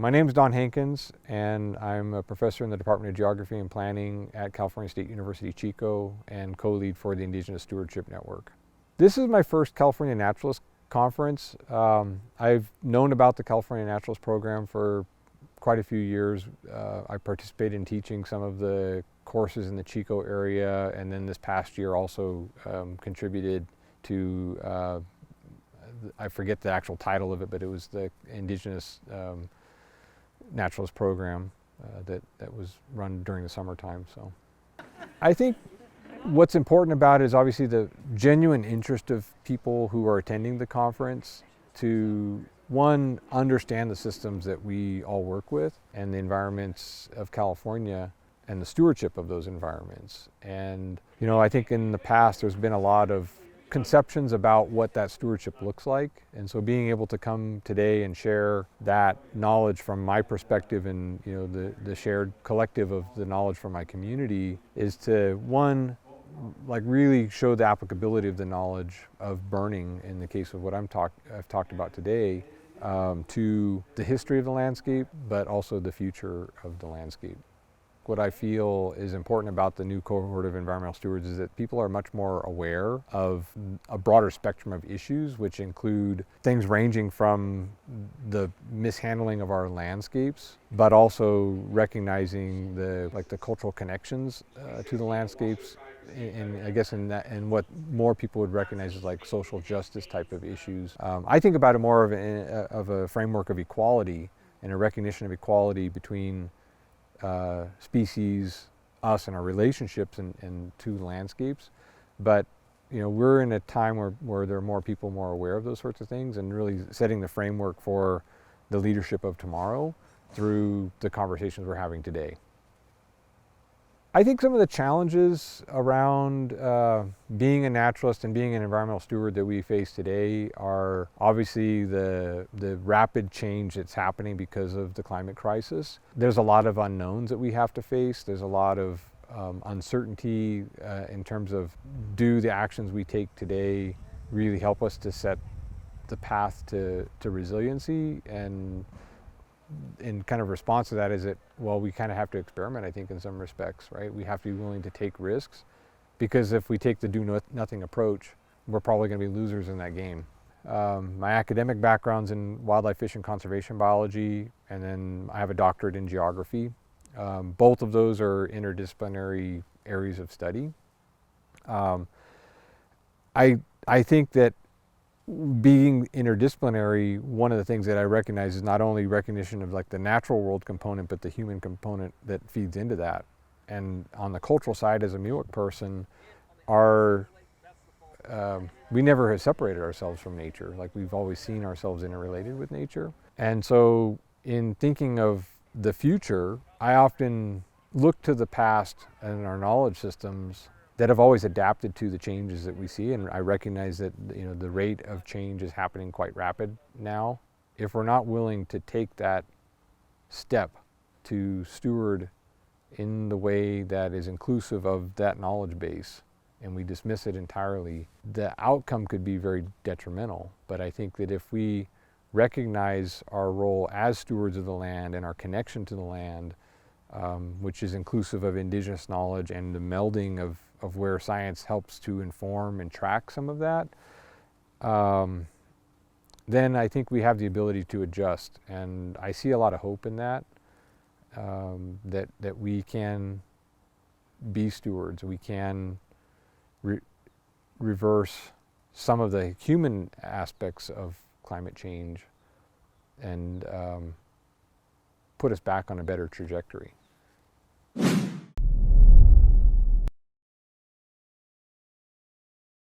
My name is Don Hankins, and I'm a professor in the Department of Geography and Planning at California State University, Chico, and co-lead for the Indigenous Stewardship Network. This is my first California Naturalist conference. I've known about the California Naturalist program for quite a few years. I participated in teaching some of the courses in the Chico area, and then this past year also contributed to, I forget the actual title of it, but it was the indigenous naturalist program that was run during the summertime. So I think what's important about it is obviously the genuine interest of people who are attending the conference to, one, understand the systems that we all work with and the environments of California and the stewardship of those environments. And I think in the past there's been a lot of conceptions about what that stewardship looks like, and so being able to come today and share that knowledge from my perspective and the shared collective of the knowledge from my community is to, one, like really show the applicability of the knowledge of burning in the case of what I've talked about today, to the history of the landscape, but also the future of the landscape. What I feel is important about the new cohort of environmental stewards is that people are much more aware of a broader spectrum of issues, which include things ranging from the mishandling of our landscapes, but also recognizing the cultural connections to the landscapes, and I guess and what more people would recognize as like social justice type of issues. I think about it more of a framework of equality and a recognition of equality between species, us, and our relationships and to landscapes. But we're in a time where there are more people more aware of those sorts of things, and really setting the framework for the leadership of tomorrow through the conversations we're having today. I think some of the challenges around being a naturalist and being an environmental steward that we face today are obviously the rapid change that's happening because of the climate crisis. There's a lot of unknowns that we have to face. There's a lot of uncertainty in terms of, do the actions we take today really help us to set the path to resiliency? And in kind of response to that is that, well, we kind of have to experiment, I think, in some respects, right? We have to be willing to take risks, because if we take the do-nothing approach, we're probably going to be losers in that game. My academic background's in wildlife, fish, and conservation biology, and then I have a doctorate in geography. Both of those are interdisciplinary areas of study. I think that being interdisciplinary, one of the things that I recognize is not only recognition of like the natural world component, but the human component that feeds into that. And on the cultural side, as a Miwok person, we never have separated ourselves from nature. Like, we've always seen ourselves interrelated with nature. And so in thinking of the future, I often look to the past and our knowledge systems that have always adapted to the changes that we see, and I recognize that the rate of change is happening quite rapid now. If we're not willing to take that step to steward in the way that is inclusive of that knowledge base, and we dismiss it entirely, the outcome could be very detrimental. But I think that if we recognize our role as stewards of the land and our connection to the land, which is inclusive of indigenous knowledge and the melding of where science helps to inform and track some of that, then I think we have the ability to adjust. And I see a lot of hope in that, that we can be stewards. We can reverse some of the human aspects of climate change and put us back on a better trajectory.